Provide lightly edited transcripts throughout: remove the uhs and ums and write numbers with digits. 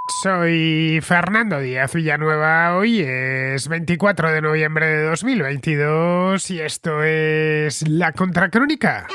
Soy Fernando Díaz Villanueva, hoy es 24 de noviembre de 2022 y esto es La Contracrónica.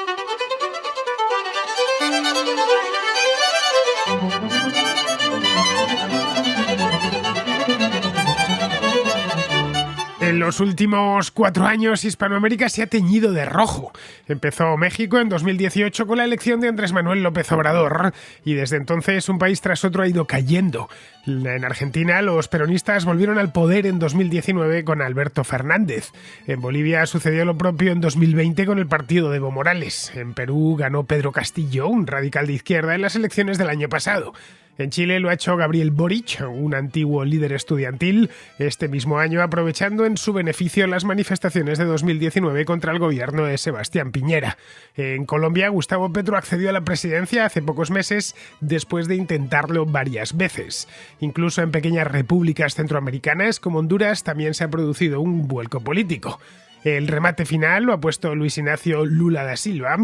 En los últimos 4 años, Hispanoamérica se ha teñido de rojo. Empezó México en 2018 con la elección de Andrés Manuel López Obrador y desde entonces un país tras otro ha ido cayendo. En Argentina, los peronistas volvieron al poder en 2019 con Alberto Fernández. En Bolivia sucedió lo propio en 2020 con el partido de Evo Morales. En Perú ganó Pedro Castillo, un radical de izquierda, en las elecciones del año pasado. En Chile lo ha hecho Gabriel Boric, un antiguo líder estudiantil, este mismo año aprovechando en su beneficio las manifestaciones de 2019 contra el gobierno de Sebastián Piñera. En Colombia, Gustavo Petro accedió a la presidencia hace pocos meses después de intentarlo varias veces. Incluso en pequeñas repúblicas centroamericanas como Honduras también se ha producido un vuelco político. El remate final lo ha puesto Luis Ignacio Lula da Silva,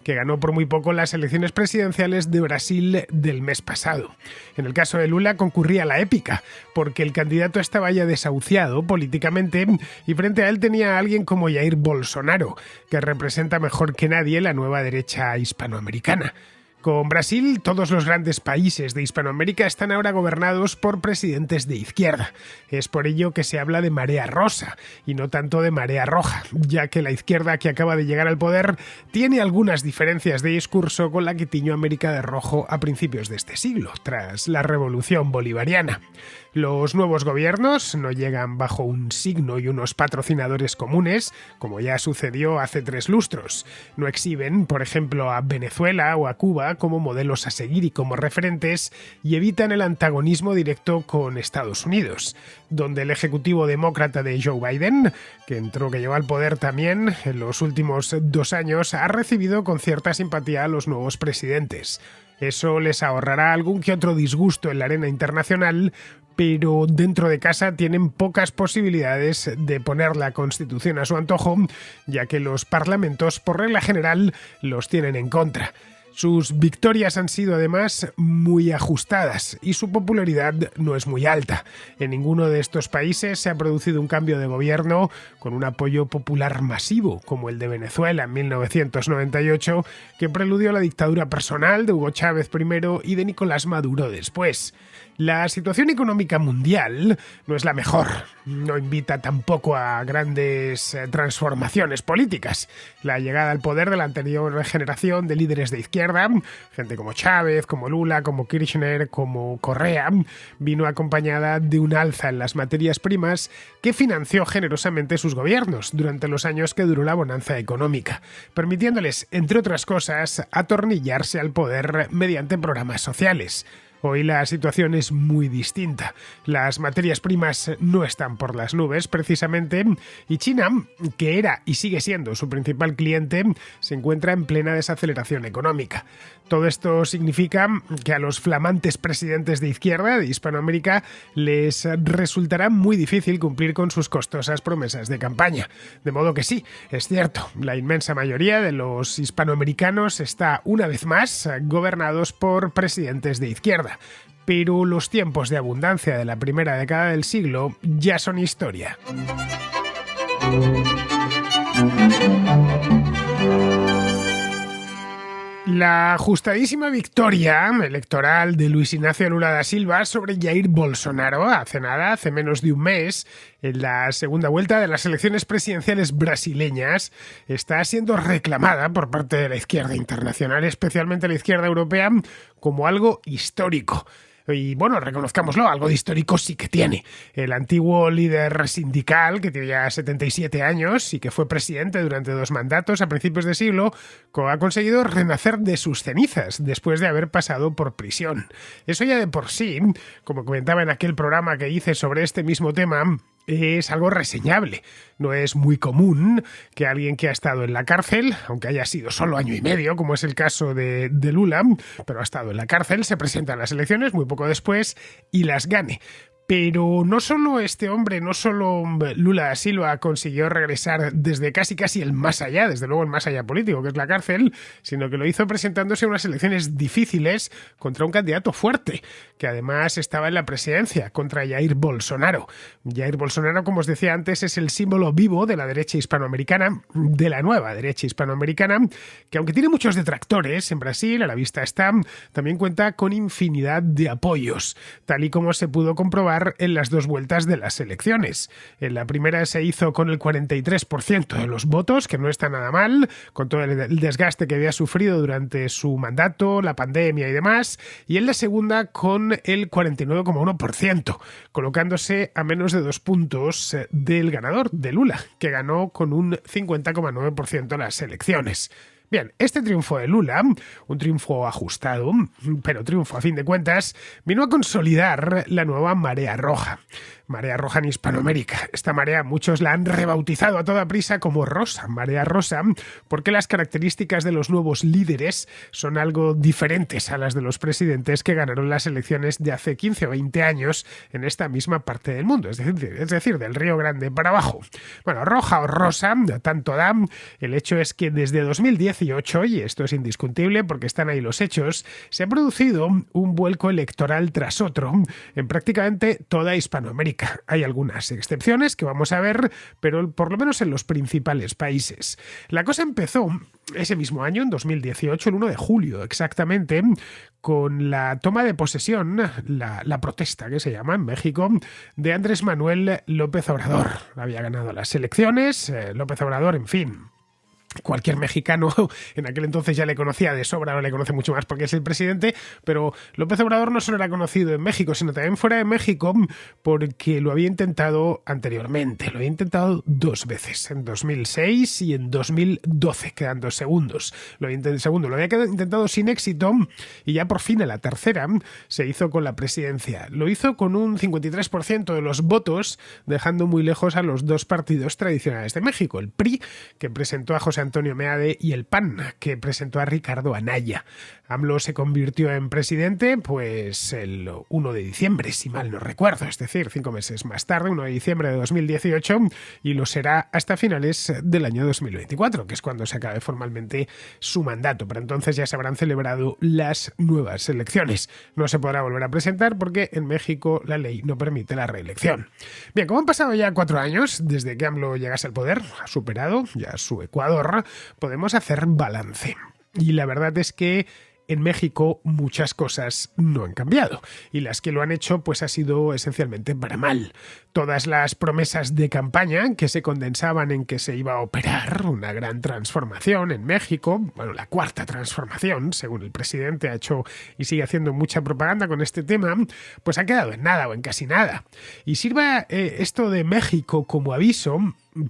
que ganó por muy poco las elecciones presidenciales de Brasil del mes pasado. En el caso de Lula concurría la épica, porque el candidato estaba ya desahuciado políticamente y frente a él tenía a alguien como Jair Bolsonaro, que representa mejor que nadie la nueva derecha hispanoamericana. Con Brasil, todos los grandes países de Hispanoamérica están ahora gobernados por presidentes de izquierda. Es por ello que se habla de marea rosa y no tanto de marea roja, ya que la izquierda que acaba de llegar al poder tiene algunas diferencias de discurso con la que tiñó América de rojo a principios de este siglo, tras la Revolución Bolivariana. Los nuevos gobiernos no llegan bajo un signo y unos patrocinadores comunes, como ya sucedió hace 3 lustros. No exhiben, por ejemplo, a Venezuela o a Cuba como modelos a seguir y como referentes, y evitan el antagonismo directo con Estados Unidos, donde el ejecutivo demócrata de Joe Biden, que llegó al poder también en los últimos 2 años, ha recibido con cierta simpatía a los nuevos presidentes. Eso les ahorrará algún que otro disgusto en la arena internacional, pero dentro de casa tienen pocas posibilidades de poner la Constitución a su antojo, ya que los parlamentos, por regla general, los tienen en contra. Sus victorias han sido además muy ajustadas y su popularidad no es muy alta. En ninguno de estos países se ha producido un cambio de gobierno con un apoyo popular masivo, como el de Venezuela en 1998, que preludió a la dictadura personal de Hugo Chávez primero y de Nicolás Maduro después. La situación económica mundial no es la mejor, no invita tampoco a grandes transformaciones políticas. La llegada al poder de la anterior generación de líderes de izquierda, gente como Chávez, como Lula, como Kirchner, como Correa, vino acompañada de un alza en las materias primas que financió generosamente sus gobiernos durante los años que duró la bonanza económica, permitiéndoles, entre otras cosas, atornillarse al poder mediante programas sociales. Hoy la situación es muy distinta. Las materias primas no están por las nubes, precisamente, y China, que era y sigue siendo su principal cliente, se encuentra en plena desaceleración económica. Todo esto significa que a los flamantes presidentes de izquierda de Hispanoamérica les resultará muy difícil cumplir con sus costosas promesas de campaña. De modo que sí, es cierto, la inmensa mayoría de los hispanoamericanos está, una vez más, gobernados por presidentes de izquierda. Pero los tiempos de abundancia de la primera década del siglo ya son historia. La ajustadísima victoria electoral de Luis Ignacio Lula da Silva sobre Jair Bolsonaro hace menos de un mes, en la segunda vuelta de las elecciones presidenciales brasileñas, está siendo reclamada por parte de la izquierda internacional, especialmente la izquierda europea, como algo histórico. Y bueno, reconozcámoslo, algo de histórico sí que tiene. El antiguo líder sindical, que tiene ya 77 años y que fue presidente durante 2 mandatos a principios de siglo, ha conseguido renacer de sus cenizas después de haber pasado por prisión. Eso ya de por sí, como comentaba en aquel programa que hice sobre este mismo tema, es algo reseñable. No es muy común que alguien que ha estado en la cárcel, aunque haya sido solo año y medio, como es el caso de Lula, pero ha estado en la cárcel, se presenta a las elecciones muy poco después y las gane. Pero no solo este hombre, no solo Lula da Silva consiguió regresar desde casi el más allá, desde luego el más allá político, que es la cárcel, sino que lo hizo presentándose a unas elecciones difíciles contra un candidato fuerte, que además estaba en la presidencia, contra Jair Bolsonaro. Jair Bolsonaro, como os decía antes, es el símbolo vivo de la derecha hispanoamericana, de la nueva derecha hispanoamericana, que aunque tiene muchos detractores en Brasil, a la vista está, también cuenta con infinidad de apoyos, tal y como se pudo comprobar en las dos vueltas de las elecciones. En la primera se hizo con el 43% de los votos, que no está nada mal, con todo el desgaste que había sufrido durante su mandato, la pandemia y demás, y en la segunda con el 49,1%, colocándose a menos de 2 puntos del ganador, de Lula, que ganó con un 50,9% las elecciones. Bien, este triunfo de Lula, un triunfo ajustado, pero triunfo a fin de cuentas, vino a consolidar la nueva marea roja. Marea roja en Hispanoamérica. Esta marea muchos la han rebautizado a toda prisa como rosa, marea rosa, porque las características de los nuevos líderes son algo diferentes a las de los presidentes que ganaron las elecciones de hace 15 o 20 años en esta misma parte del mundo, es decir, del Río Grande para abajo. Bueno, roja o rosa, tanto da. El hecho es que desde 2018, y esto es indiscutible porque están ahí los hechos, se ha producido un vuelco electoral tras otro en prácticamente toda Hispanoamérica. Hay algunas excepciones que vamos a ver, pero por lo menos en los principales países. La cosa empezó ese mismo año, en 2018, el 1 de julio exactamente, con la toma de posesión, la protesta que se llama en México, de Andrés Manuel López Obrador. Había ganado las elecciones, López Obrador, en fin. Cualquier mexicano en aquel entonces ya le conocía de sobra, ahora le conoce mucho más porque es el presidente, pero López Obrador no solo era conocido en México, sino también fuera de México porque lo había intentado anteriormente. Lo había intentado 2 veces, en 2006 y en 2012, quedando segundos. Lo había intentado sin éxito y ya por fin en la tercera se hizo con la presidencia. Lo hizo con un 53% de los votos, dejando muy lejos a los 2 partidos tradicionales de México, el PRI, que presentó a José Antonio Meade, y el PAN, que presentó a Ricardo Anaya. AMLO se convirtió en presidente pues el 1 de diciembre, si mal no recuerdo, es decir, 5 meses más tarde, 1 de diciembre de 2018, y lo será hasta finales del año 2024, que es cuando se acabe formalmente su mandato. Pero entonces ya se habrán celebrado las nuevas elecciones. No se podrá volver a presentar porque en México la ley no permite la reelección. Bien, como han pasado ya 4 años desde que AMLO llegase al poder, ha superado ya su Ecuador, podemos hacer balance. Y la verdad es que en México muchas cosas no han cambiado y las que lo han hecho pues ha sido esencialmente para mal. Todas las promesas de campaña que se condensaban en que se iba a operar una gran transformación en México, bueno, la 4ª transformación, según el presidente ha hecho y sigue haciendo mucha propaganda con este tema, pues ha quedado en nada o en casi nada. Y sirva esto de México como aviso,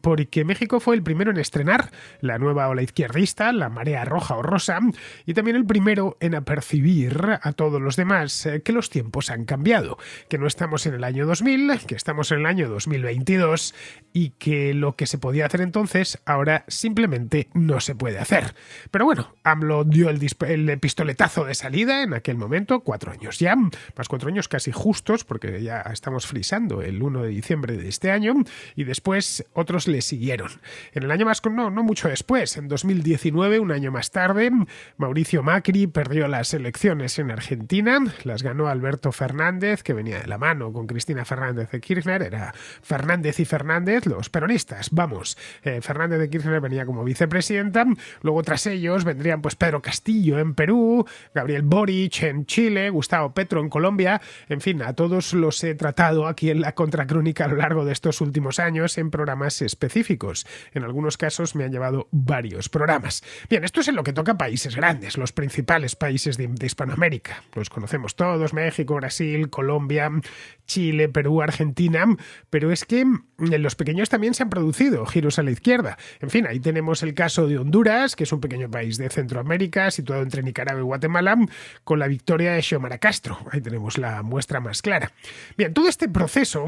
porque México fue el primero en estrenar la nueva ola izquierdista, la marea roja o rosa, y también el primero en apercibir a todos los demás que los tiempos han cambiado, que no estamos en el año 2000, que estamos en el año 2022 y que lo que se podía hacer entonces ahora simplemente no se puede hacer. Pero bueno, AMLO dio el pistoletazo de salida en aquel momento, 4 años ya, más 4 años casi justos, porque ya estamos frisando el 1 de diciembre de este año, y después otros le siguieron. En el año no mucho después, en 2019, un año más tarde, Mauricio Macri perdió las elecciones en Argentina, las ganó Alberto Fernández, que venía de la mano con Cristina Fernández de Kirchner, era Fernández y Fernández, los peronistas, vamos. Fernández de Kirchner venía como vicepresidenta, luego tras ellos vendrían pues Pedro Castillo en Perú, Gabriel Boric en Chile, Gustavo Petro en Colombia, en fin, a todos los he tratado aquí en la Contracrónica a lo largo de estos últimos años en programas específicos. En algunos casos me han llevado varios programas. Bien, esto es en lo que toca a países grandes, los principales países de Hispanoamérica. Los conocemos todos, México, Brasil, Colombia, Chile, Perú, Argentina, pero es que en los pequeños también se han producido giros a la izquierda. En fin, ahí tenemos el caso de Honduras, que es un pequeño país de Centroamérica, situado entre Nicaragua y Guatemala, con la victoria de Xiomara Castro. Ahí tenemos la muestra más clara. Bien, todo este proceso,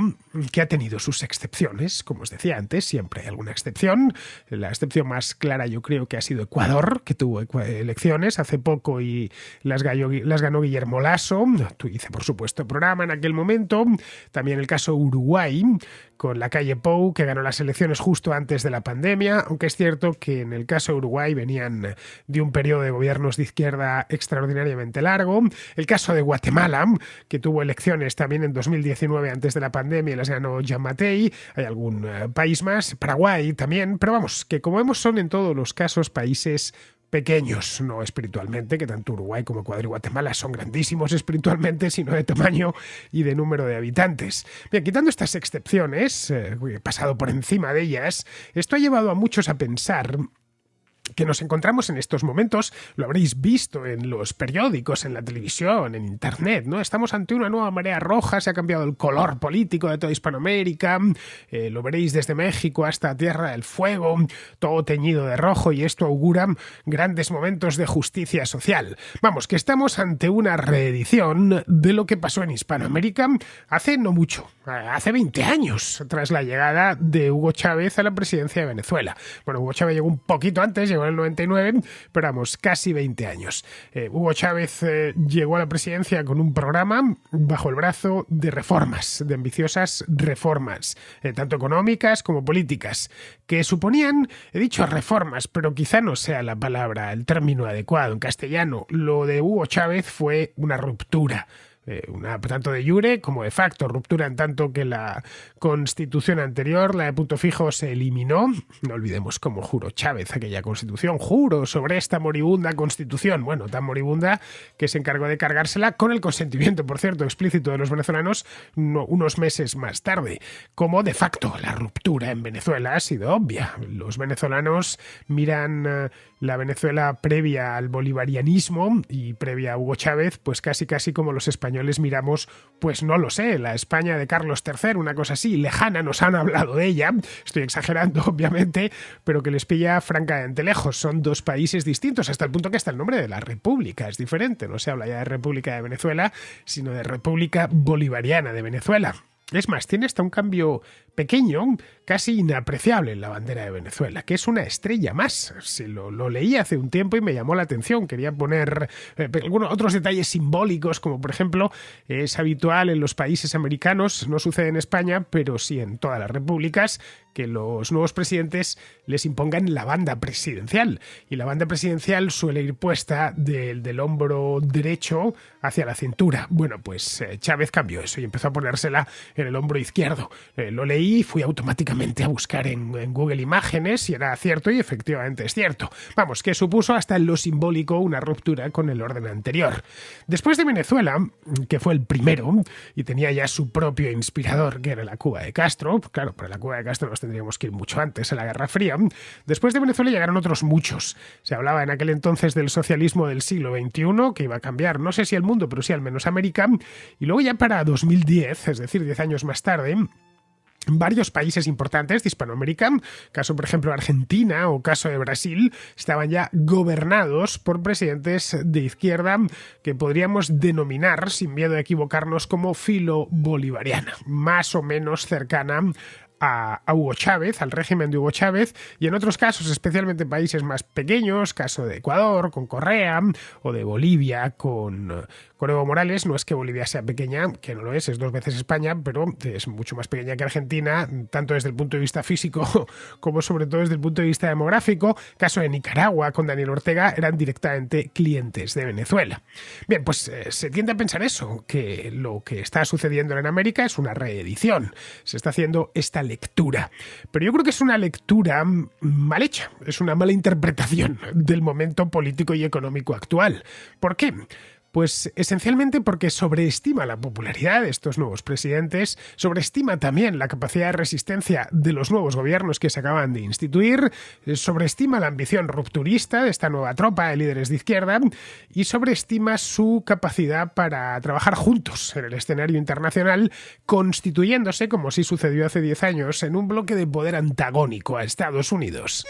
que ha tenido sus excepciones, como os decía antes, siempre hay alguna excepción. La excepción más clara yo creo que ha sido Ecuador, que tuvo elecciones hace poco y las ganó Guillermo Lasso. Hice, por supuesto, programa en aquel momento. También el caso Uruguay, con la calle Pou, que ganó las elecciones justo antes de la pandemia, aunque es cierto que en el caso de Uruguay venían de un periodo de gobiernos de izquierda extraordinariamente largo. El caso de Guatemala, que tuvo elecciones también en 2019 antes de la pandemia y las ganó Jean Mattei. Hay algún país más, Paraguay también, pero vamos, que como vemos son en todos los casos países pequeños, no espiritualmente, que tanto Uruguay como Ecuador y Guatemala son grandísimos espiritualmente, sino de tamaño y de número de habitantes. Bien, quitando estas excepciones, he pasado por encima de ellas, esto ha llevado a muchos a pensar que nos encontramos en estos momentos, lo habréis visto en los periódicos, en la televisión, en internet, ¿no? Estamos ante una nueva marea roja, se ha cambiado el color político de toda Hispanoamérica, lo veréis desde México hasta Tierra del Fuego, todo teñido de rojo, y esto augura grandes momentos de justicia social. Vamos, que estamos ante una reedición de lo que pasó en Hispanoamérica hace no mucho, hace 20 años, tras la llegada de Hugo Chávez a la presidencia de Venezuela. Bueno, Hugo Chávez llegó un poquito antes, llegó en el 99, pero vamos, casi 20 años. Hugo Chávez llegó a la presidencia con un programa bajo el brazo de reformas, de ambiciosas reformas, tanto económicas como políticas, que suponían, he dicho reformas, pero quizá no sea la palabra, el término adecuado en castellano. Lo de Hugo Chávez fue una ruptura. Tanto de jure como de facto, ruptura en tanto que la constitución anterior, la de punto fijo, se eliminó. No olvidemos cómo juró Chávez aquella constitución. Juro sobre esta moribunda constitución, bueno, tan moribunda que se encargó de cargársela con el consentimiento, por cierto, explícito de los venezolanos unos meses más tarde. Como de facto la ruptura en Venezuela ha sido obvia. Los venezolanos miran la Venezuela previa al bolivarianismo y previa a Hugo Chávez, pues casi como los españoles miramos, pues no lo sé, la España de Carlos III, una cosa así, lejana, nos han hablado de ella, estoy exagerando obviamente, pero que les pilla francamente lejos. Son dos países distintos, hasta el punto que hasta el nombre de la república es diferente, no se habla ya de República de Venezuela, sino de República Bolivariana de Venezuela. Es más, tiene hasta un cambio pequeño, casi inapreciable en la bandera de Venezuela, que es una estrella más. Lo leí hace un tiempo y me llamó la atención. Quería poner algunos otros detalles simbólicos, como por ejemplo, es habitual en los países americanos, no sucede en España, pero sí en todas las repúblicas, que los nuevos presidentes les impongan la banda presidencial. Y la banda presidencial suele ir puesta del hombro derecho hacia la cintura. Bueno, pues Chávez cambió eso y empezó a ponérsela en el hombro izquierdo. Lo leí y fui automáticamente a buscar en Google Imágenes si era cierto, y efectivamente es cierto. Vamos, que supuso hasta en lo simbólico una ruptura con el orden anterior. Después de Venezuela, que fue el primero y tenía ya su propio inspirador, que era la Cuba de Castro, claro, para la Cuba de Castro nos tendríamos que ir mucho antes, a la Guerra Fría. Después de Venezuela llegaron otros muchos. Se hablaba en aquel entonces del socialismo del siglo XXI, que iba a cambiar, no sé si el mundo, pero sí al menos América, y luego ya para 2010, es decir, 10 años más tarde, varios países importantes de Hispanoamérica, caso por ejemplo Argentina o caso de Brasil, estaban ya gobernados por presidentes de izquierda que podríamos denominar, sin miedo a equivocarnos, como filo-bolivariana, más o menos cercana a Hugo Chávez, al régimen de Hugo Chávez, y en otros casos, especialmente en países más pequeños, caso de Ecuador con Correa, o de Bolivia con Evo Morales. No es que Bolivia sea pequeña, que no lo es 2 veces España, pero es mucho más pequeña que Argentina, tanto desde el punto de vista físico como sobre todo desde el punto de vista demográfico. Caso de Nicaragua con Daniel Ortega, eran directamente clientes de Venezuela. Bien, pues se tiende a pensar eso, que lo que está sucediendo en América es una reedición, se está haciendo esta lectura, pero yo creo que es una lectura mal hecha, es una mala interpretación del momento político y económico actual. ¿Por qué? Pues esencialmente porque sobreestima la popularidad de estos nuevos presidentes, sobreestima también la capacidad de resistencia de los nuevos gobiernos que se acaban de instituir, sobreestima la ambición rupturista de esta nueva tropa de líderes de izquierda y sobreestima su capacidad para trabajar juntos en el escenario internacional, constituyéndose, como sí sucedió hace 10 años, en un bloque de poder antagónico a Estados Unidos.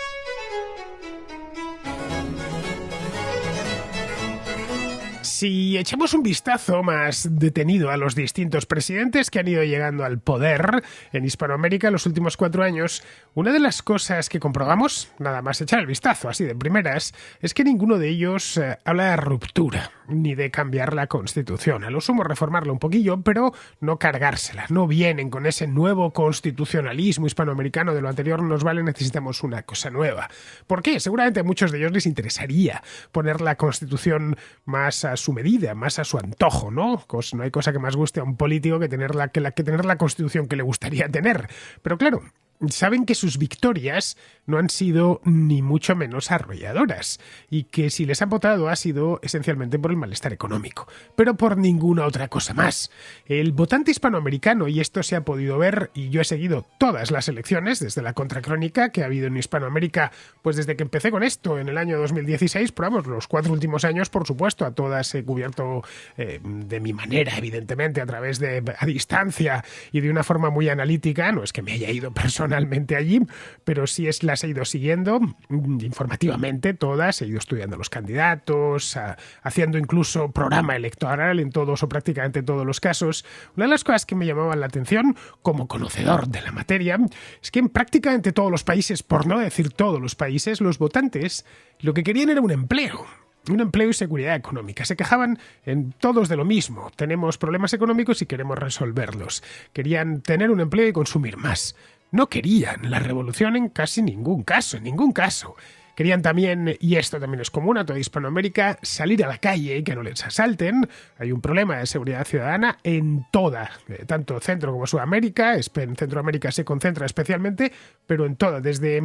Si echamos un vistazo más detenido a los distintos presidentes que han ido llegando al poder en Hispanoamérica en los últimos 4 años, una de las cosas que comprobamos, nada más echar el vistazo así de primeras, es que ninguno de ellos habla de ruptura ni de cambiar la Constitución. A lo sumo reformarla un poquillo, pero no cargársela. No vienen con ese nuevo constitucionalismo hispanoamericano de lo anterior nos vale, necesitamos una cosa nueva. ¿Por qué? Seguramente a muchos de ellos les interesaría poner la Constitución más a su medida, más a su antojo, ¿no? No hay cosa que más guste a un político que tener la Constitución que le gustaría tener. Pero claro, saben que sus victorias no han sido ni mucho menos arrolladoras y que si les han votado ha sido esencialmente por el malestar económico, pero por ninguna otra cosa más. El votante hispanoamericano, y esto se ha podido ver, y yo he seguido todas las elecciones desde la contracrónica que ha habido en Hispanoamérica, pues desde que empecé con esto en el año 2016, pero vamos, los 4 últimos años, por supuesto, a todas he cubierto de mi manera, evidentemente, a distancia y de una forma muy analítica. No es que me haya ido personalmente allí, pero sí las he ido siguiendo informativamente todas, he ido estudiando los candidatos, haciendo incluso programa electoral en todos o prácticamente todos los casos. Una de las cosas que me llamaban la atención como conocedor de la materia es que en prácticamente todos los países, por no decir todos los países, los votantes lo que querían era un empleo y seguridad económica. Se quejaban en todos de lo mismo. Tenemos problemas económicos y queremos resolverlos. Querían tener un empleo y consumir más. No querían la revolución en casi ningún caso, en ningún caso. Querían también, y esto también es común a toda Hispanoamérica, salir a la calle y que no les asalten. Hay un problema de seguridad ciudadana en toda, tanto Centro como Sudamérica. En Centroamérica se concentra especialmente, pero en toda, desde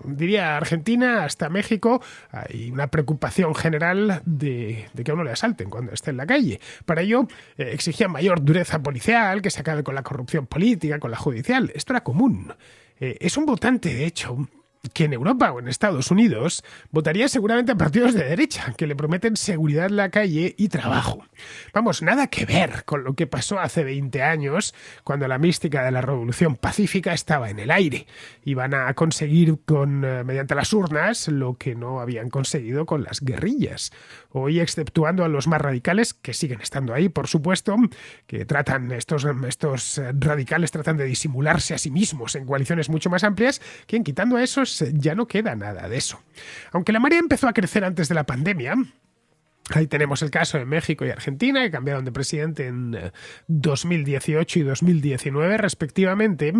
diría Argentina hasta México, hay una preocupación general de que a uno le asalten cuando esté en la calle. Para ello exigían mayor dureza policial, que se acabe con la corrupción política, con la judicial. Esto era común. Es un votante, de hecho, que en Europa o en Estados Unidos votaría seguramente a partidos de derecha, que le prometen seguridad en la calle y trabajo. Vamos, nada que ver con lo que pasó hace 20 años, cuando la mística de la revolución pacífica estaba en el aire. Iban a conseguir mediante las urnas lo que no habían conseguido con las guerrillas. Hoy, exceptuando a los más radicales, que siguen estando ahí, por supuesto, que estos radicales tratan de disimularse a sí mismos en coaliciones mucho más amplias, que quitando a esos ya no queda nada de eso. Aunque la marea empezó a crecer antes de la pandemia, ahí tenemos el caso de México y Argentina, que cambiaron de presidente en 2018 y 2019 respectivamente,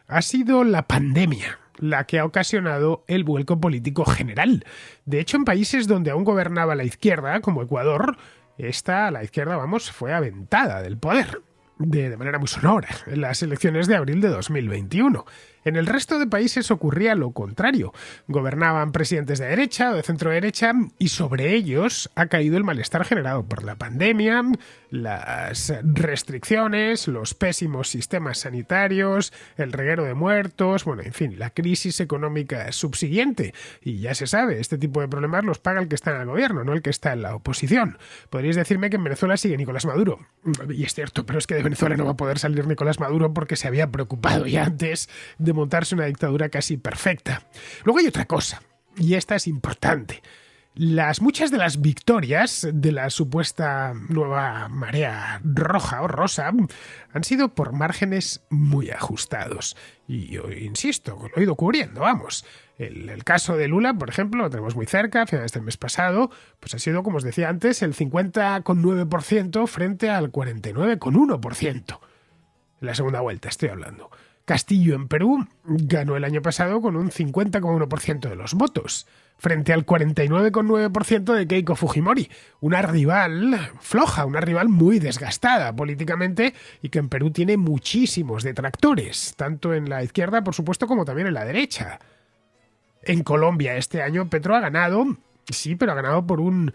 ha sido la pandemia la que ha ocasionado el vuelco político general. De hecho, en países donde aún gobernaba la izquierda, como Ecuador, la izquierda, fue aventada del poder de manera muy sonora en las elecciones de abril de 2021. En el resto de países ocurría lo contrario. Gobernaban presidentes de derecha o de centro derecha y sobre ellos ha caído el malestar generado por la pandemia, las restricciones, los pésimos sistemas sanitarios, el reguero de muertos, en fin, la crisis económica subsiguiente. Y ya se sabe, este tipo de problemas los paga el que está en el gobierno, no el que está en la oposición. Podríais decirme que en Venezuela sigue Nicolás Maduro. Y es cierto, pero es que de Venezuela no va a poder salir Nicolás Maduro porque se había preocupado ya antes de montarse una dictadura casi perfecta. Luego hay otra cosa, y esta es importante. Muchas de las victorias de la supuesta nueva marea roja o rosa han sido por márgenes muy ajustados. Y yo insisto, lo he ido cubriendo, El caso de Lula, por ejemplo, lo tenemos muy cerca, a finales del mes pasado, pues ha sido, como os decía antes, el 50,9% frente al 49,1%. En la segunda vuelta estoy hablando. Castillo en Perú ganó el año pasado con un 50,1% de los votos, frente al 49,9% de Keiko Fujimori, una rival floja, una rival muy desgastada políticamente y que en Perú tiene muchísimos detractores, tanto en la izquierda, por supuesto, como también en la derecha. En Colombia este año Petro ha ganado, sí, pero ha ganado por un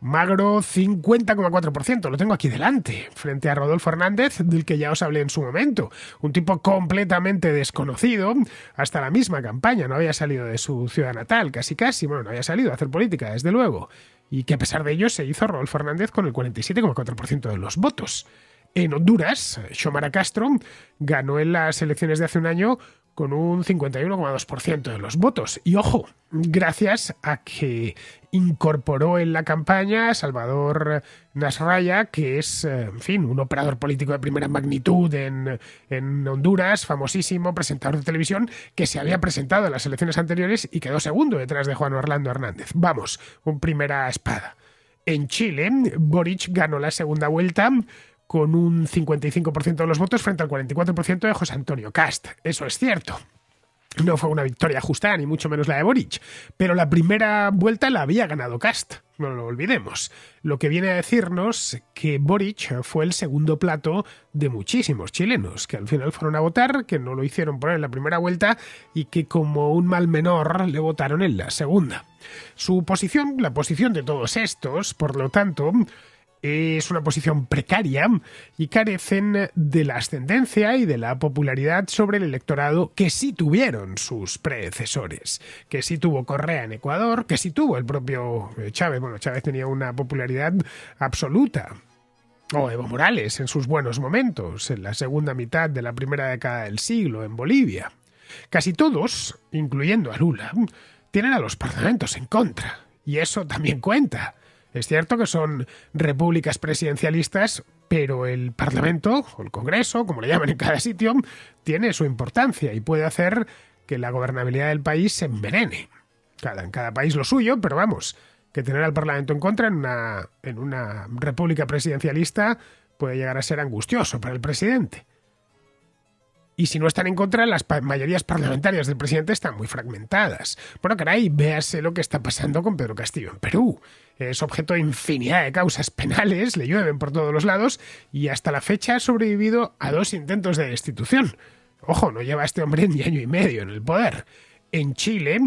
magro 50,4%, lo tengo aquí delante, frente a Rodolfo Hernández, del que ya os hablé en su momento. Un tipo completamente desconocido, hasta la misma campaña, no había salido de su ciudad natal, casi, no había salido a hacer política, desde luego. Y que a pesar de ello se hizo Rodolfo Hernández con el 47,4% de los votos. En Honduras, Xiomara Castro ganó en las elecciones de hace un año con un 51,2% de los votos. Y ojo, gracias a que incorporó en la campaña a Salvador Nasralla, que es, en fin, un operador político de primera magnitud en Honduras, famosísimo, presentador de televisión, que se había presentado en las elecciones anteriores y quedó segundo detrás de Juan Orlando Hernández. Vamos, un primera espada. En Chile, Boric ganó la segunda vuelta con un 55% de los votos frente al 44% de José Antonio Kast. Eso es cierto. No fue una victoria justa, ni mucho menos la de Boric, pero la primera vuelta la había ganado Kast, no lo olvidemos. Lo que viene a decirnos que Boric fue el segundo plato de muchísimos chilenos, que al final fueron a votar, que no lo hicieron por él en la primera vuelta y que como un mal menor le votaron en la segunda. Su posición, la posición de todos estos, por lo tanto, es una posición precaria y carecen de la ascendencia y de la popularidad sobre el electorado que sí tuvieron sus predecesores, que sí tuvo Correa en Ecuador, que sí tuvo el propio Chávez. Bueno, Chávez tenía una popularidad absoluta. O Evo Morales en sus buenos momentos, en la segunda mitad de la primera década del siglo en Bolivia. Casi todos, incluyendo a Lula, tienen a los parlamentos en contra. Y eso también cuenta. Es cierto que son repúblicas presidencialistas, pero el Parlamento, o el Congreso, como le llaman en cada sitio, tiene su importancia y puede hacer que la gobernabilidad del país se envenene. En cada país lo suyo, pero vamos, que tener al Parlamento en contra en una república presidencialista puede llegar a ser angustioso para el presidente. Y si no están en contra, las mayorías parlamentarias del presidente están muy fragmentadas. Bueno, caray, véase lo que está pasando con Pedro Castillo en Perú. Es objeto de infinidad de causas penales, le llueven por todos los lados y hasta la fecha ha sobrevivido a 2 intentos de destitución. Ojo, no lleva este hombre ni año y medio en el poder. En Chile,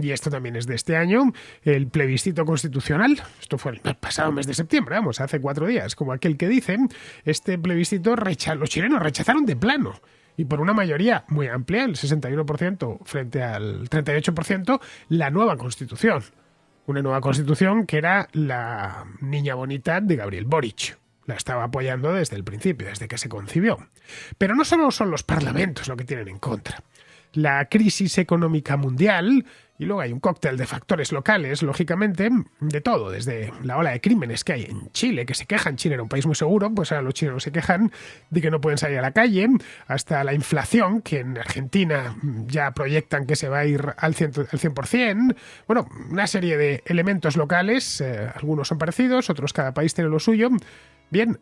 y esto también es de este año, el plebiscito constitucional, esto fue el pasado mes de septiembre, vamos, hace 4 días, como aquel que dice, este plebiscito los chilenos rechazaron de plano. Y por una mayoría muy amplia, el 61% frente al 38%, la nueva Constitución. Una nueva Constitución que era la niña bonita de Gabriel Boric. La estaba apoyando desde el principio, desde que se concibió. Pero no solo son los parlamentos lo que tienen en contra. La crisis económica mundial, y luego hay un cóctel de factores locales, lógicamente, de todo, desde la ola de crímenes que hay en Chile, que se quejan, Chile era un país muy seguro, pues ahora los chilenos se quejan de que no pueden salir a la calle, hasta la inflación, que en Argentina ya proyectan que se va a ir al 100%, bueno, una serie de elementos locales, algunos son parecidos, otros cada país tiene lo suyo. Bien,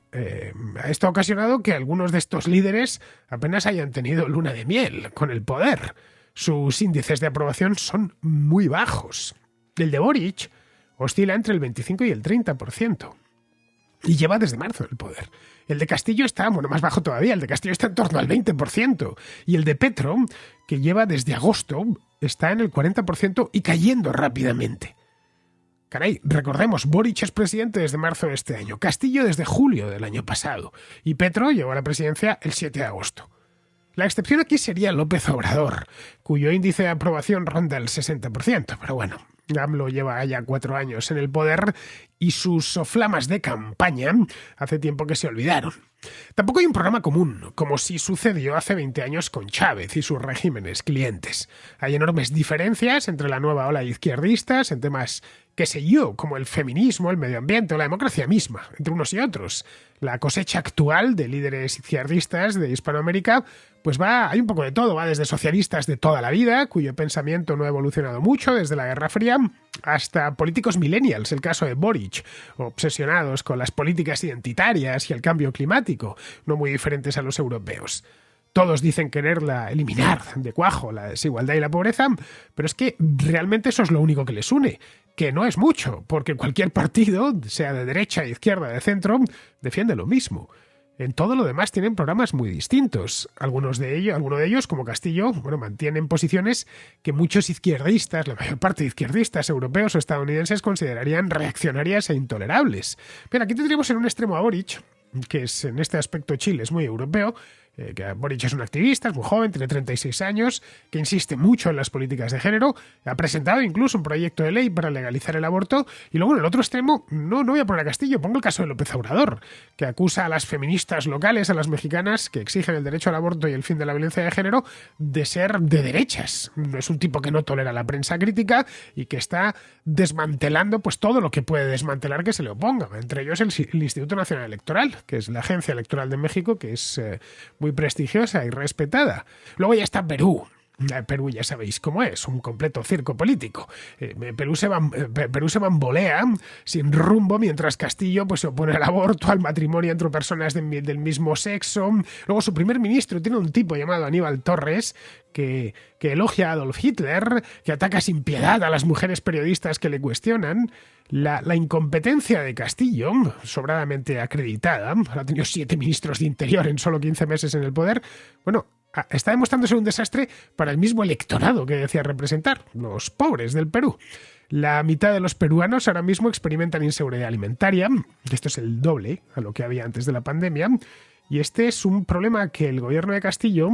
esto ha ocasionado que algunos de estos líderes apenas hayan tenido luna de miel con el poder. Sus índices de aprobación son muy bajos. El de Boric oscila entre el 25 y el 30%. Y lleva desde marzo el poder. El de Castillo está, más bajo todavía. El de Castillo está en torno al 20%. Y el de Petro, que lleva desde agosto, está en el 40% y cayendo rápidamente. Caray, recordemos, Boric es presidente desde marzo de este año, Castillo desde julio del año pasado y Petro llegó a la presidencia el 7 de agosto. La excepción aquí sería López Obrador, cuyo índice de aprobación ronda el 60%, pero bueno, AMLO lleva ya 4 años en el poder y sus soflamas de campaña hace tiempo que se olvidaron. Tampoco hay un programa común, como si sucedió hace 20 años con Chávez y sus regímenes clientes. Hay enormes diferencias entre la nueva ola de izquierdistas en temas, qué sé yo, como el feminismo, el medio ambiente o la democracia misma, entre unos y otros. La cosecha actual de líderes izquierdistas de Hispanoamérica, pues hay un poco de todo, va desde socialistas de toda la vida, cuyo pensamiento no ha evolucionado mucho desde la Guerra Fría, hasta políticos millennials, el caso de Boric, obsesionados con las políticas identitarias y el cambio climático, no muy diferentes a los europeos. Todos dicen quererla eliminar de cuajo, la desigualdad y la pobreza, pero es que realmente eso es lo único que les une, que no es mucho, porque cualquier partido, sea de derecha, de izquierda, de centro, defiende lo mismo. En todo lo demás tienen programas muy distintos. Algunos de ellos, como Castillo, mantienen posiciones que muchos izquierdistas, la mayor parte de izquierdistas europeos o estadounidenses, considerarían reaccionarias e intolerables. Pero aquí tendríamos en un extremo a Boric, que es en este aspecto Chile es muy europeo, Que Boric es un activista, es muy joven, tiene 36 años, que insiste mucho en las políticas de género, ha presentado incluso un proyecto de ley para legalizar el aborto, y luego en el otro extremo, no voy a poner a Castillo, pongo el caso de López Obrador, que acusa a las feministas locales, a las mexicanas, que exigen el derecho al aborto y el fin de la violencia de género, de ser de derechas. Es un tipo que no tolera la prensa crítica y que está desmantelando pues todo lo que puede desmantelar que se le oponga, entre ellos el Instituto Nacional Electoral, que es la agencia electoral de México, que es muy prestigiosa y respetada. Luego ya está Perú. Perú ya sabéis cómo es, un completo circo político. Perú se bambolea sin rumbo, mientras Castillo pues, se opone al aborto, al matrimonio entre personas del mismo sexo. Luego su primer ministro tiene un tipo llamado Aníbal Torres que elogia a Adolf Hitler, que ataca sin piedad a las mujeres periodistas que le cuestionan. La incompetencia de Castillo, sobradamente acreditada, ha tenido 7 ministros de Interior en solo 15 meses en el poder, bueno, está demostrándose un desastre para el mismo electorado que decía representar, los pobres del Perú. La mitad de los peruanos ahora mismo experimentan inseguridad alimentaria, esto es el doble a lo que había antes de la pandemia, y este es un problema que el gobierno de Castillo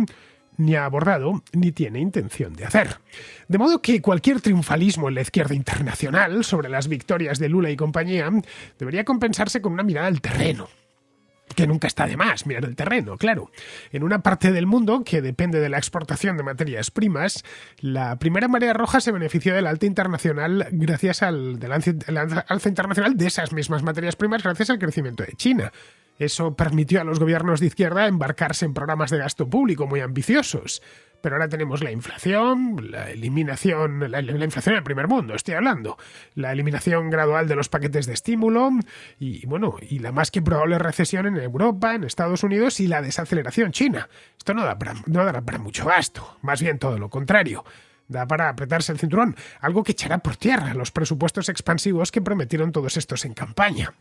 ni ha abordado ni tiene intención de hacer. De modo que cualquier triunfalismo en la izquierda internacional sobre las victorias de Lula y compañía debería compensarse con una mirada al terreno. Que nunca está de más mirar el terreno, claro. En una parte del mundo que depende de la exportación de materias primas, la primera marea roja se benefició del alza internacional gracias al alza internacional de esas mismas materias primas gracias al crecimiento de China. Eso permitió a los gobiernos de izquierda embarcarse en programas de gasto público muy ambiciosos. Pero ahora tenemos la inflación, la inflación en el primer mundo, estoy hablando, la eliminación gradual de los paquetes de estímulo y la más que probable recesión en Europa, en Estados Unidos y la desaceleración china. Esto no dará para mucho gasto, más bien todo lo contrario. Da para apretarse el cinturón, algo que echará por tierra los presupuestos expansivos que prometieron todos estos en campaña.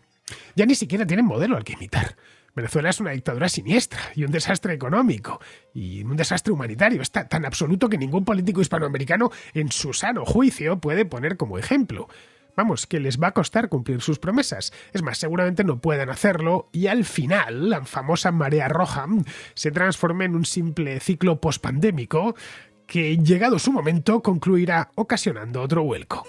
Ya ni siquiera tienen modelo al que imitar. Venezuela es una dictadura siniestra y un desastre económico y un desastre humanitario. Está tan absoluto que ningún político hispanoamericano en su sano juicio puede poner como ejemplo. Vamos, que les va a costar cumplir sus promesas. Es más, seguramente no puedan hacerlo y al final la famosa marea roja se transforme en un simple ciclo pospandémico que, llegado su momento, concluirá ocasionando otro vuelco.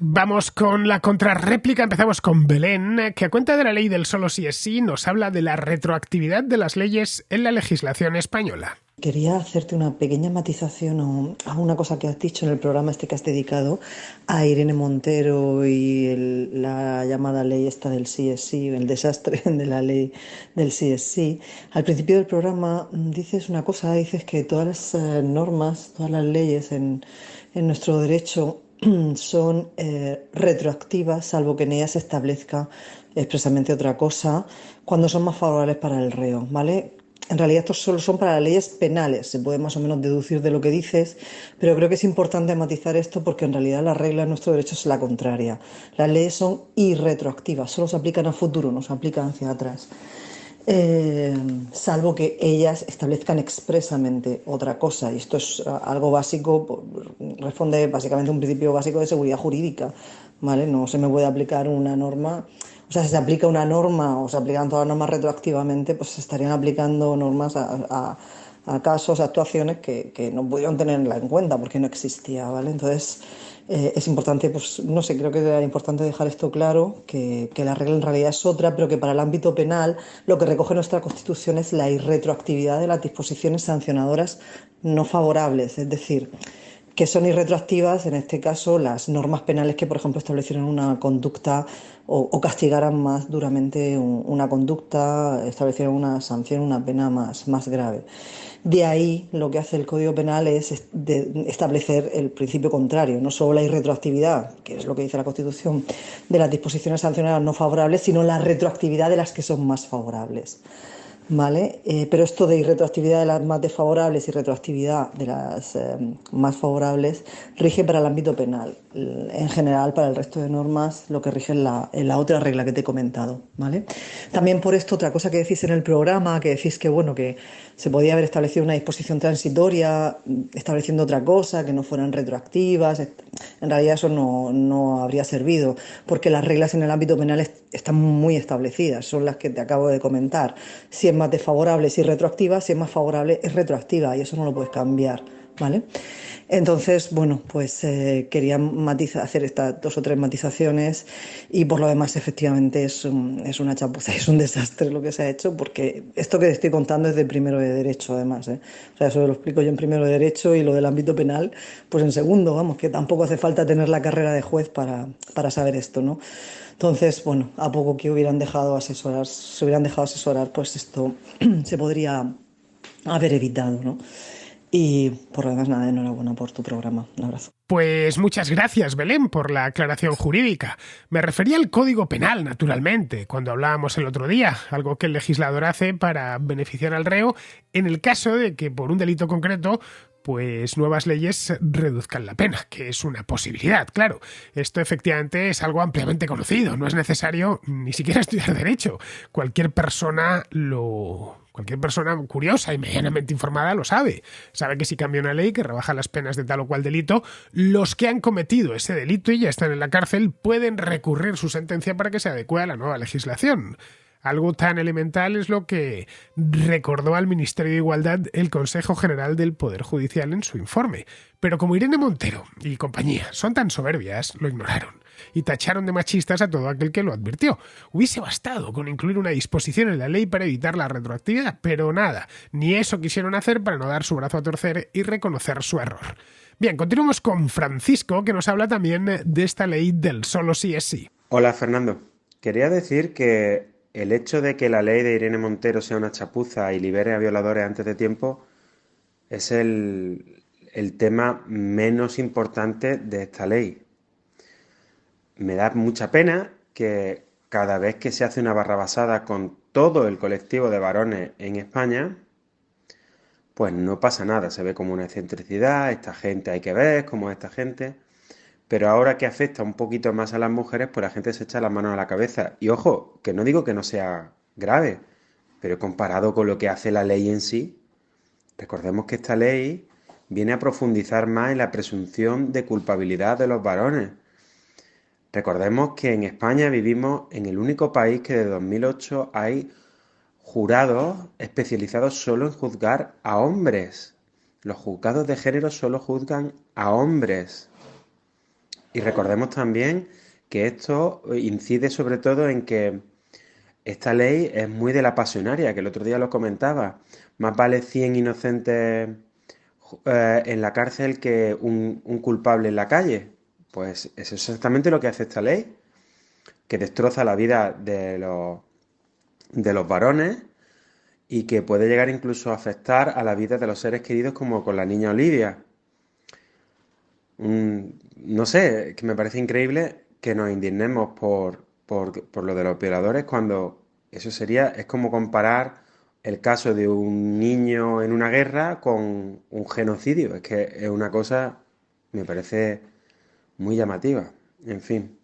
Vamos con la contrarréplica, empezamos con Belén, que a cuenta de la ley del solo sí es sí nos habla de la retroactividad de las leyes en la legislación española. Quería hacerte una pequeña matización a una cosa que has dicho en el programa este que has dedicado a Irene Montero y la llamada ley esta del sí es sí, el desastre de la ley del sí es sí. Al principio del programa dices una cosa, dices que todas las normas, todas las leyes en nuestro derecho son retroactivas, salvo que en ellas se establezca expresamente otra cosa, cuando son más favorables para el reo, ¿vale? En realidad estos solo son para las leyes penales, se puede más o menos deducir de lo que dices, pero creo que es importante matizar esto porque en realidad la regla en nuestro derecho es la contraria. Las leyes son irretroactivas, solo se aplican a futuro, no se aplican hacia atrás. Salvo que ellas establezcan expresamente otra cosa, y esto es algo básico, responde básicamente a un principio básico de seguridad jurídica, ¿vale? No se me puede aplicar una norma, o sea, si se aplica una norma o se aplican todas las normas retroactivamente, pues se estarían aplicando normas a casos, a actuaciones que no pudieron tenerla en cuenta porque no existía, ¿vale? Entonces es importante, pues no sé, creo que era importante dejar esto claro, que la regla en realidad es otra, pero que para el ámbito penal lo que recoge nuestra Constitución es la irretroactividad de las disposiciones sancionadoras no favorables, es decir, que son irretroactivas, en este caso, las normas penales que, por ejemplo, establecieron una conducta o castigaran más duramente una conducta, establecieron una sanción, una pena más grave. De ahí lo que hace el Código Penal es establecer el principio contrario, no solo la irretroactividad, que es lo que dice la Constitución, de las disposiciones sancionadas no favorables, sino la retroactividad de las que son más favorables. ¿vale? Pero esto de irretroactividad de las más desfavorables y retroactividad de las más favorables rige para el ámbito penal. En general, para el resto de normas, lo que rige es la otra regla que te he comentado, ¿vale? También por esto, otra cosa que decís en el programa, que decís que, bueno, que se podía haber establecido una disposición transitoria estableciendo otra cosa, que no fueran retroactivas. En realidad eso no habría servido, porque las reglas en el ámbito penal están muy establecidas, son las que te acabo de comentar. Si es más desfavorable, si es retroactiva; si es más favorable, es retroactiva, y eso no lo puedes cambiar, ¿vale? Entonces, bueno, pues quería hacer estas 2 o 3 matizaciones, y por lo demás, efectivamente, es una chapuza, es un desastre lo que se ha hecho, porque esto que te estoy contando es de primero de Derecho, además, ¿eh? O sea, eso lo explico yo en primero de Derecho, y lo del ámbito penal, pues en segundo, vamos, que tampoco hace falta tener la carrera de juez para saber esto, ¿no? Entonces, bueno, a poco que se hubieran dejado asesorar, pues esto se podría haber evitado, ¿no? Y por lo demás, nada, enhorabuena por tu programa. Un abrazo. Pues muchas gracias, Belén, por la aclaración jurídica. Me refería al Código Penal, naturalmente, cuando hablábamos el otro día, algo que el legislador hace para beneficiar al reo en el caso de que por un delito concreto pues nuevas leyes reduzcan la pena, que es una posibilidad, claro. Esto efectivamente es algo ampliamente conocido, no es necesario ni siquiera estudiar derecho. Cualquier persona curiosa y medianamente informada lo sabe. Sabe que si cambia una ley que rebaja las penas de tal o cual delito, los que han cometido ese delito y ya están en la cárcel pueden recurrir su sentencia para que se adecue a la nueva legislación. Algo tan elemental es lo que recordó al Ministerio de Igualdad el Consejo General del Poder Judicial en su informe. Pero como Irene Montero y compañía son tan soberbias, lo ignoraron y tacharon de machistas a todo aquel que lo advirtió. Hubiese bastado con incluir una disposición en la ley para evitar la retroactividad, pero nada, ni eso quisieron hacer para no dar su brazo a torcer y reconocer su error. Bien, continuamos con Francisco, que nos habla también de esta ley del solo sí es sí. Hola Fernando, quería decir que el hecho de que la ley de Irene Montero sea una chapuza y libere a violadores antes de tiempo es el tema menos importante de esta ley. Me da mucha pena que cada vez que se hace una barrabasada con todo el colectivo de varones en España, pues no pasa nada, se ve como una excentricidad, esta gente hay que ver cómo es esta gente, pero ahora que afecta un poquito más a las mujeres, pues la gente se echa las manos a la cabeza. Y ojo, que no digo que no sea grave, pero comparado con lo que hace la ley en sí, recordemos que esta ley viene a profundizar más en la presunción de culpabilidad de los varones. Recordemos que en España vivimos en el único país que desde 2008 hay jurados especializados solo en juzgar a hombres. Los juzgados de género solo juzgan a hombres. Y recordemos también que esto incide sobre todo en que esta ley es muy de la pasionaria, que el otro día lo comentaba. Más vale 100 inocentes en la cárcel que un culpable en la calle. Pues eso es exactamente lo que hace esta ley, que destroza la vida de los varones y que puede llegar incluso a afectar a la vida de los seres queridos, como con la niña Olivia. No sé, que me parece increíble que nos indignemos por lo de los violadores cuando es como comparar el caso de un niño en una guerra con un genocidio. Es que es una cosa, me parece muy llamativa. En fin,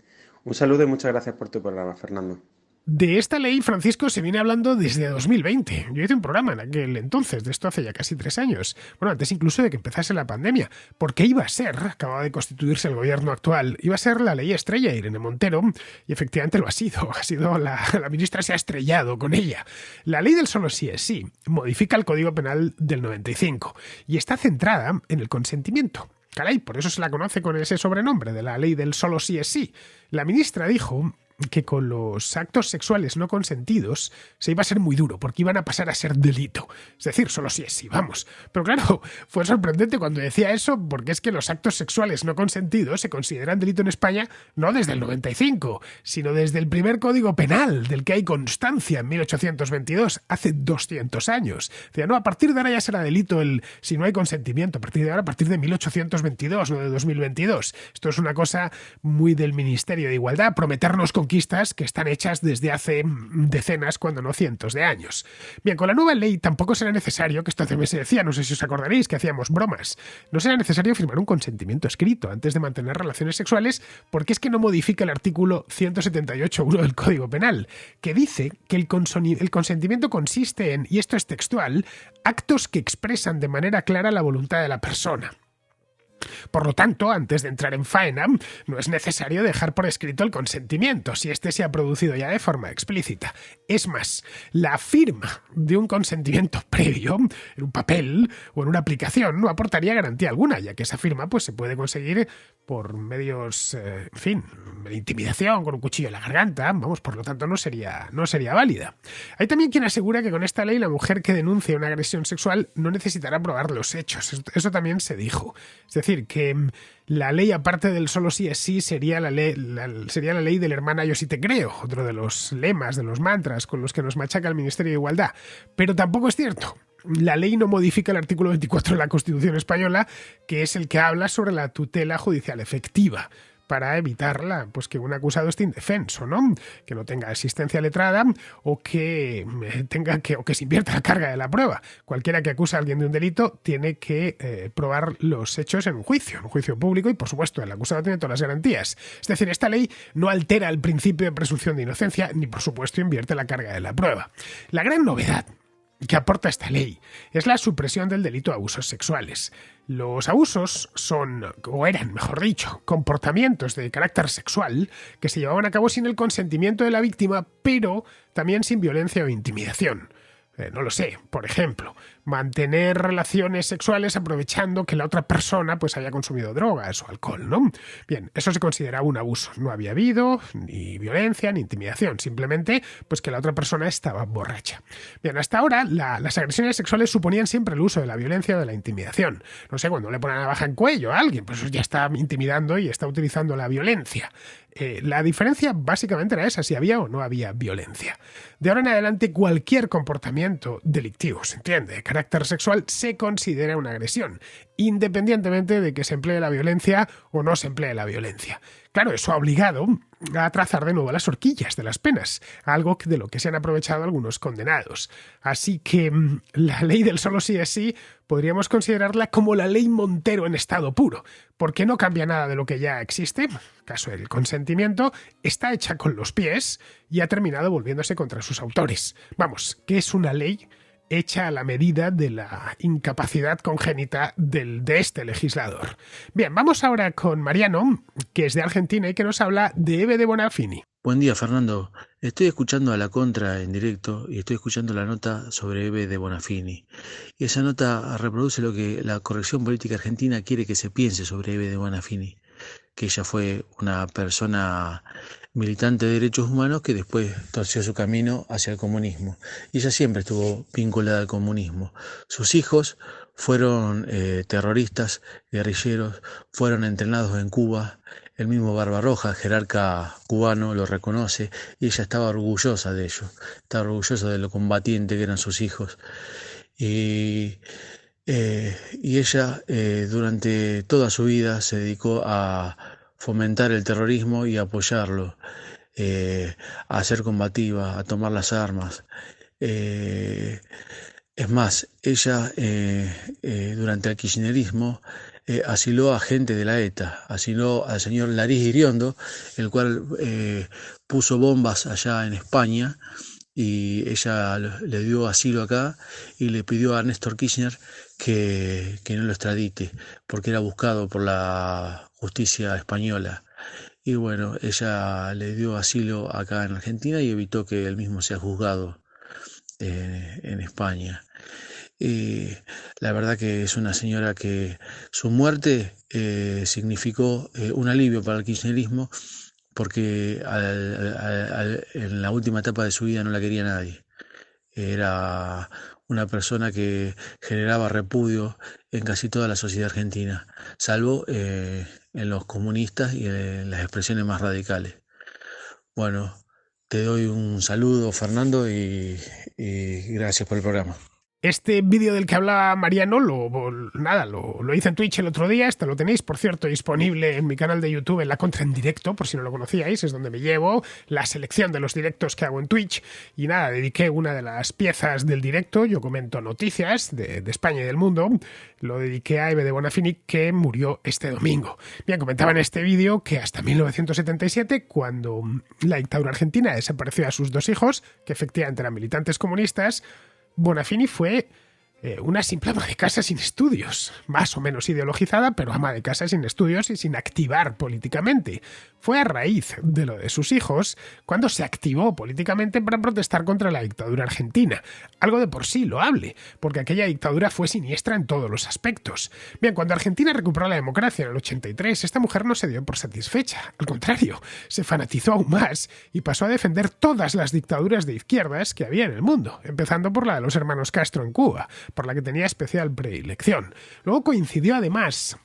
un saludo y muchas gracias por tu programa, Fernando. De esta ley, Francisco, se viene hablando desde 2020. Yo hice un programa en aquel entonces, de esto hace ya casi 3 años. Bueno, antes incluso de que empezase la pandemia. Porque iba a ser, acababa de constituirse el gobierno actual, iba a ser la ley estrella Irene Montero, y efectivamente lo ha sido. La ministra se ha estrellado con ella. La ley del solo sí es sí modifica el Código Penal del 95 y está centrada en el consentimiento. Caray, por eso se la conoce con ese sobrenombre de la ley del solo sí es sí. La ministra dijo que con los actos sexuales no consentidos se iba a ser muy duro, porque iban a pasar a ser delito. Es decir, solo si es sí, vamos. Pero claro, fue sorprendente cuando decía eso, porque es que los actos sexuales no consentidos se consideran delito en España no desde el 95, sino desde el primer Código Penal, del que hay constancia en 1822, hace 200 años. Decía, no, a partir de ahora ya será delito si no hay consentimiento, a partir de ahora, a partir de 1822, no de 2022. Esto es una cosa muy del Ministerio de Igualdad, prometernos conquistar conquistas que están hechas desde hace decenas, cuando no cientos de años. Bien, con la nueva ley tampoco será necesario, que esto también se decía, no sé si os acordaréis que hacíamos bromas, no será necesario firmar un consentimiento escrito antes de mantener relaciones sexuales, porque es que no modifica el artículo 178.1 del Código Penal, que dice que el consentimiento consiste en, y esto es textual, actos que expresan de manera clara la voluntad de la persona. Por lo tanto, antes de entrar en faena, no es necesario dejar por escrito el consentimiento, si éste se ha producido ya de forma explícita. Es más, la firma de un consentimiento previo, en un papel o en una aplicación, no aportaría garantía alguna, ya que esa firma pues, se puede conseguir por medios, en fin, de intimidación, con un cuchillo en la garganta, vamos, por lo tanto no sería válida. Hay también quien asegura que con esta ley la mujer que denuncia una agresión sexual no necesitará probar los hechos. Eso también se dijo. Es decir, que la ley, aparte del solo sí es sí, sería la ley del hermana yo sí te creo, otro de los lemas, de los mantras con los que nos machaca el Ministerio de Igualdad. Pero tampoco es cierto. La ley no modifica el artículo 24 de la Constitución española, que es el que habla sobre la tutela judicial efectiva, para evitarla, pues que un acusado esté indefenso, ¿no? Que no tenga asistencia letrada o que se invierta la carga de la prueba. Cualquiera que acusa a alguien de un delito tiene que probar los hechos en un juicio público, y por supuesto el acusado tiene todas las garantías. Es decir, esta ley no altera el principio de presunción de inocencia ni por supuesto invierte la carga de la prueba. La gran novedad que aporta esta ley es la supresión del delito de abusos sexuales. Los abusos son, o eran, mejor dicho, comportamientos de carácter sexual que se llevaban a cabo sin el consentimiento de la víctima, pero también sin violencia o intimidación. No lo sé, por ejemplo, mantener relaciones sexuales aprovechando que la otra persona pues haya consumido drogas o alcohol, ¿no? Bien, eso se consideraba un abuso. No había habido ni violencia ni intimidación, simplemente pues que la otra persona estaba borracha. Bien, hasta ahora las agresiones sexuales suponían siempre el uso de la violencia o de la intimidación. No sé, cuando le ponen la navaja en cuello a alguien, pues ya está intimidando y está utilizando la violencia. La diferencia básicamente era esa, si había o no había violencia. De ahora en adelante, cualquier comportamiento delictivo, ¿se entiende?, de carácter sexual, se considera una agresión, independientemente de que se emplee la violencia o no se emplee la violencia. Claro, eso ha obligado a trazar de nuevo las horquillas de las penas, algo de lo que se han aprovechado algunos condenados. Así que la ley del solo sí es sí podríamos considerarla como la ley Montero en estado puro, porque no cambia nada de lo que ya existe. En caso del consentimiento, está hecha con los pies y ha terminado volviéndose contra sus autores. Vamos, que es una ley hecha a la medida de la incapacidad congénita de este legislador. Bien, vamos ahora con Mariano, que es de Argentina y que nos habla de Ebe de Bonafini. Buen día, Fernando. Estoy escuchando a La Contra en directo y estoy escuchando la nota sobre Ebe de Bonafini. Y esa nota reproduce lo que la corrección política argentina quiere que se piense sobre Ebe de Bonafini, que ella fue una persona militante de derechos humanos que después torció su camino hacia el comunismo. Y ella siempre estuvo vinculada al comunismo. Sus hijos fueron terroristas, guerrilleros, fueron entrenados en Cuba. El mismo Barbarroja, jerarca cubano, lo reconoce y ella estaba orgullosa de ello. Estaba orgullosa de lo combatiente que eran sus hijos. Y ella durante toda su vida se dedicó a fomentar el terrorismo y apoyarlo, a ser combativa, a tomar las armas. Es más, ella durante el kirchnerismo asiló a gente de la ETA, asiló al señor Lariz Iriondo, el cual puso bombas allá en España, y ella le dio asilo acá y le pidió a Néstor Kirchner que no lo extradite, porque era buscado por la justicia española. Y bueno, ella le dio asilo acá en Argentina y evitó que él mismo sea juzgado en España. Y la verdad que es una señora que su muerte significó un alivio para el kirchnerismo, porque en la última etapa de su vida no la quería nadie. Era una persona que generaba repudio en casi toda la sociedad argentina, salvo en los comunistas y en las expresiones más radicales. Bueno, te doy un saludo, Fernando, y gracias por el programa. Este vídeo del que hablaba Mariano lo hice en Twitch el otro día. Esto lo tenéis, por cierto, disponible en mi canal de YouTube en La Contra en directo, por si no lo conocíais. Es donde me llevo la selección de los directos que hago en Twitch. Y nada, dediqué una de las piezas del directo. Yo comento noticias de España y del mundo. Lo dediqué a Eve de Bonafini, que murió este domingo. Bien, comentaba en este vídeo que hasta 1977, cuando la dictadura argentina desapareció a sus 2 hijos, que efectivamente eran militantes comunistas, Bonafini fue una simple ama de casa sin estudios, más o menos ideologizada, pero ama de casa sin estudios y sin activar políticamente. Fue a raíz de lo de sus hijos cuando se activó políticamente para protestar contra la dictadura argentina. Algo de por sí loable, porque aquella dictadura fue siniestra en todos los aspectos. Bien, cuando Argentina recuperó la democracia en el 83, esta mujer no se dio por satisfecha. Al contrario, se fanatizó aún más y pasó a defender todas las dictaduras de izquierdas que había en el mundo, empezando por la de los hermanos Castro en Cuba, por la que tenía especial predilección. Luego coincidió además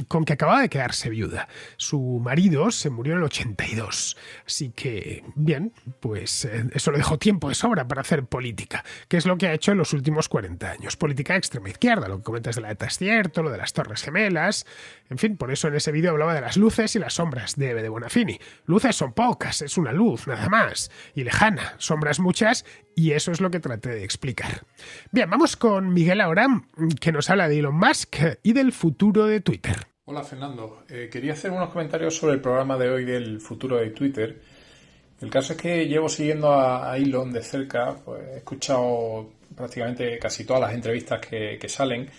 con que acababa de quedarse viuda. Su marido se murió en el 82. Así que, bien, pues eso le dejó tiempo de sobra para hacer política, que es lo que ha hecho en los últimos 40 años. Política de extrema izquierda, lo que comentas de la ETA es cierto, lo de las Torres Gemelas. En fin, por eso en ese vídeo hablaba de las luces y las sombras de Eve de Bonafini. Luces son pocas, es una luz, nada más. Y lejana, sombras muchas, y eso es lo que traté de explicar. Bien, vamos con Miguel ahora, que nos habla de Elon Musk y del futuro de Twitter. Hola Fernando, quería hacer unos comentarios sobre el programa de hoy del futuro de Twitter. El caso es que llevo siguiendo a Elon de cerca, pues he escuchado prácticamente casi todas las entrevistas que salen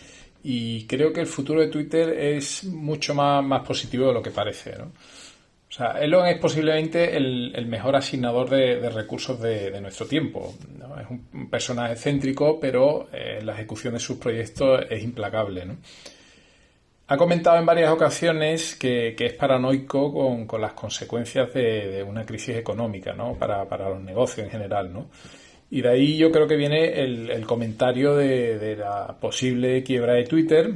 y creo que el futuro de Twitter es mucho más positivo de lo que parece, ¿no? O sea, Elon es posiblemente el mejor asignador de recursos de nuestro tiempo, ¿no? Es un personaje excéntrico, pero la ejecución de sus proyectos es implacable, ¿no? Ha comentado en varias ocasiones que es paranoico con las consecuencias de una crisis económica, ¿no? Para los negocios en general, ¿no? Y de ahí yo creo que viene el comentario de la posible quiebra de Twitter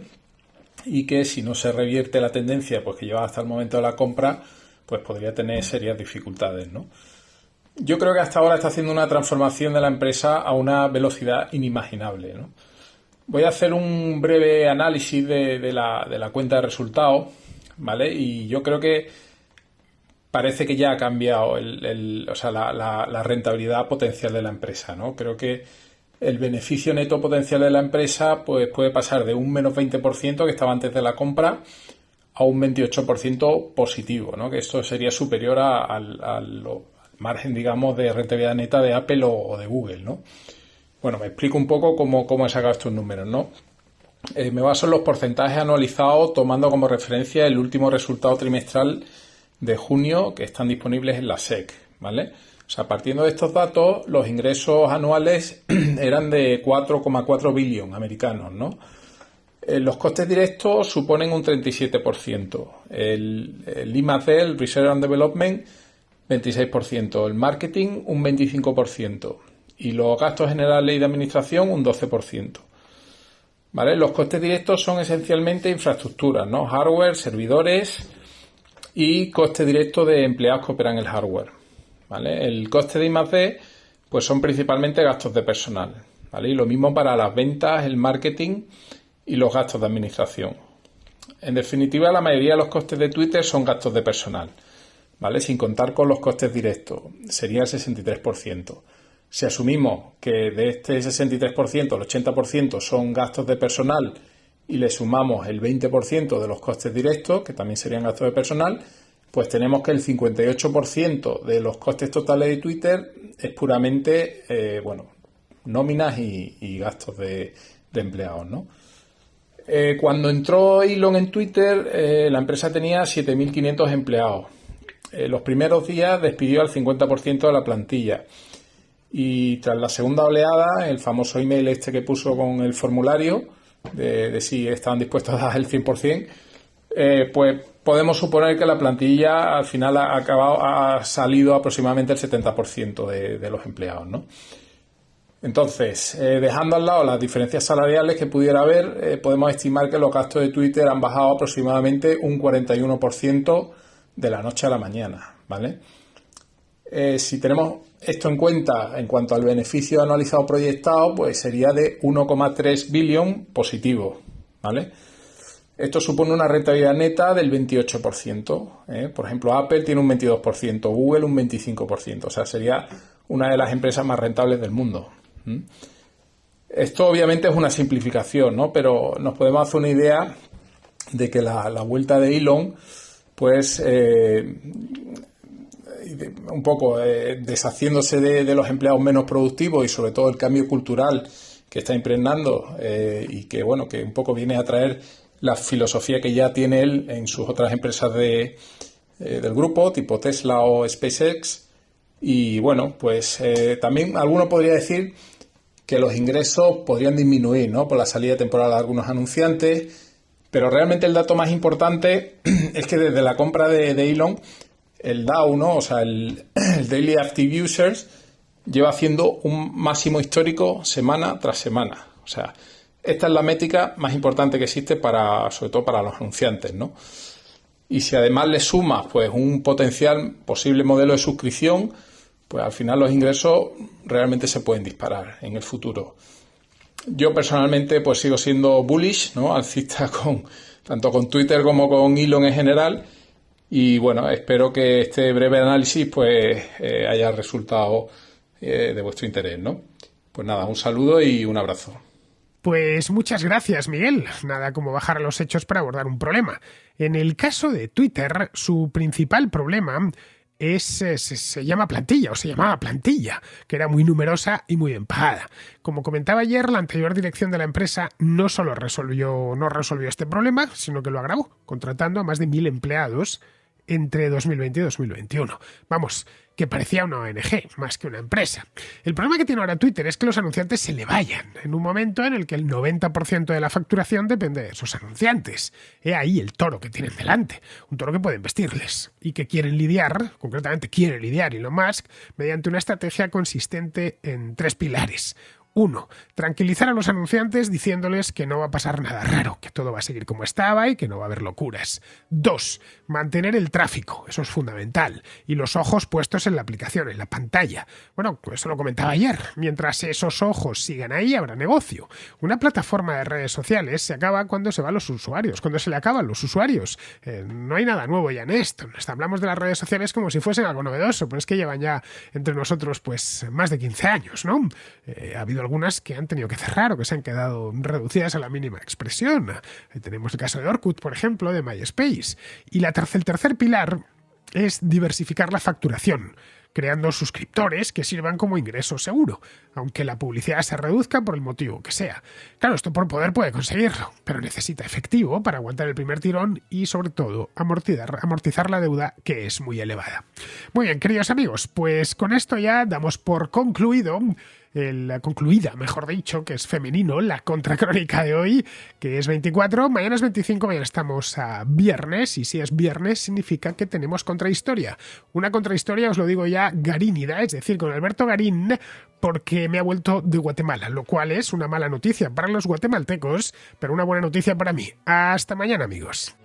y que si no se revierte la tendencia pues que lleva hasta el momento de la compra, pues podría tener serias dificultades, ¿no? Yo creo que hasta ahora está haciendo una transformación de la empresa a una velocidad inimaginable, ¿no? Voy a hacer un breve análisis de la cuenta de resultados, ¿vale? Y yo creo que parece que ya ha cambiado la rentabilidad potencial de la empresa, ¿no? Creo que el beneficio neto potencial de la empresa pues, puede pasar de un menos 20% que estaba antes de la compra a un 28% positivo, ¿no? Que esto sería superior al margen, digamos, de rentabilidad neta de Apple o de Google, ¿no? Bueno, me explico un poco cómo he sacado estos números, ¿no? Me baso en los porcentajes anualizados tomando como referencia el último resultado trimestral de junio que están disponibles en la SEC, ¿vale? O sea, partiendo de estos datos, los ingresos anuales eran de 4,4 billones americanos, ¿no? Los costes directos suponen un 37%. El I+D, el Research and Development, 26%. El marketing, un 25%. Y los gastos generales y de administración un 12%. ¿Vale? Los costes directos son esencialmente infraestructuras, ¿no? Hardware, servidores y coste directo de empleados que operan el hardware. ¿Vale? El coste de I+D pues son principalmente gastos de personal. ¿Vale? Y lo mismo para las ventas, el marketing y los gastos de administración. En definitiva, la mayoría de los costes de Twitter son gastos de personal, ¿vale? Sin contar con los costes directos. Sería el 63%. Si asumimos que de este 63%, el 80% son gastos de personal y le sumamos el 20% de los costes directos, que también serían gastos de personal, pues tenemos que el 58% de los costes totales de Twitter es puramente, nóminas y gastos de empleados, ¿no? Cuando entró Elon en Twitter, la empresa tenía 7.500 empleados. Los primeros días despidió al 50% de la plantilla. Y tras la segunda oleada, el famoso email este que puso con el formulario de si estaban dispuestos a dar el 100%, pues podemos suponer que la plantilla al final ha salido aproximadamente el 70% de los empleados, ¿no? Entonces, dejando al lado las diferencias salariales que pudiera haber, podemos estimar que los gastos de Twitter han bajado aproximadamente un 41% de la noche a la mañana, ¿vale? Si tenemos esto en cuenta en cuanto al beneficio anualizado proyectado, pues sería de 1,3 billón positivo, ¿vale? Esto supone una rentabilidad neta del 28%, ¿eh? Por ejemplo, Apple tiene un 22%, Google un 25%, o sea, sería una de las empresas más rentables del mundo. Esto obviamente es una simplificación, ¿no? Pero nos podemos hacer una idea de que la vuelta de Elon, pues un poco deshaciéndose de los empleados menos productivos y sobre todo el cambio cultural que está impregnando y que, bueno, que un poco viene a traer la filosofía que ya tiene él en sus otras empresas del grupo, tipo Tesla o SpaceX. Y bueno, pues también alguno podría decir que los ingresos podrían disminuir, ¿no?, por la salida temporal de algunos anunciantes, pero realmente el dato más importante es que desde la compra de Elon, el DAU, ¿no?, o sea, el Daily Active Users, lleva haciendo un máximo histórico semana tras semana. O sea, esta es la métrica más importante que existe sobre todo para los anunciantes, ¿no? Y si además le sumas pues un potencial posible modelo de suscripción, pues al final los ingresos realmente se pueden disparar en el futuro. Yo personalmente pues sigo siendo bullish, ¿no?, alcista tanto con Twitter como con Elon en general. Y bueno, espero que este breve análisis pues haya resultado de vuestro interés, ¿no? Pues nada, un saludo y un abrazo. Pues muchas gracias, Miguel. Nada como bajar a los hechos para abordar un problema. En el caso de Twitter, su principal problema se llama plantilla, o se llamaba plantilla, que era muy numerosa y muy empajada. Como comentaba ayer, la anterior dirección de la empresa no solo no resolvió este problema, sino que lo agravó, contratando a más de 1.000 empleados entre 2020 y 2021. Vamos, que parecía una ONG más que una empresa. El problema que tiene ahora Twitter es que los anunciantes se le vayan en un momento en el que el 90% de la facturación depende de esos anunciantes. He ahí el toro que tienen delante, un toro que pueden vestirles y que quieren lidiar, concretamente quiere lidiar Elon Musk, mediante una estrategia consistente en 3 pilares. 1. Tranquilizar a los anunciantes diciéndoles que no va a pasar nada raro, que todo va a seguir como estaba y que no va a haber locuras. 2. Mantener el tráfico, eso es fundamental, y los ojos puestos en la aplicación, en la pantalla. Bueno, pues eso lo comentaba ayer. Mientras esos ojos sigan ahí, habrá negocio. Una plataforma de redes sociales se acaba cuando se van los usuarios, cuando se le acaban los usuarios. No hay nada nuevo ya en esto. Hablamos de las redes sociales como si fuesen algo novedoso, pero es que llevan ya entre nosotros pues más de 15 años, ¿no? Ha habido algunas que han tenido que cerrar o que se han quedado reducidas a la mínima expresión. Ahí tenemos el caso de Orkut, por ejemplo, de MySpace. Y el tercer pilar es diversificar la facturación, creando suscriptores que sirvan como ingreso seguro, aunque la publicidad se reduzca por el motivo que sea. Claro, esto por poder puede conseguirlo, pero necesita efectivo para aguantar el primer tirón y, sobre todo, amortizar la deuda, que es muy elevada. Muy bien, queridos amigos, pues con esto ya damos por concluida, mejor dicho, que es femenino, la contracrónica de hoy, que es 24, mañana es 25, mañana estamos a viernes, y si es viernes significa que tenemos contrahistoria. Una contrahistoria, os lo digo ya, garínida, es decir, con Alberto Garín, porque me ha vuelto de Guatemala, lo cual es una mala noticia para los guatemaltecos, pero una buena noticia para mí. Hasta mañana, amigos.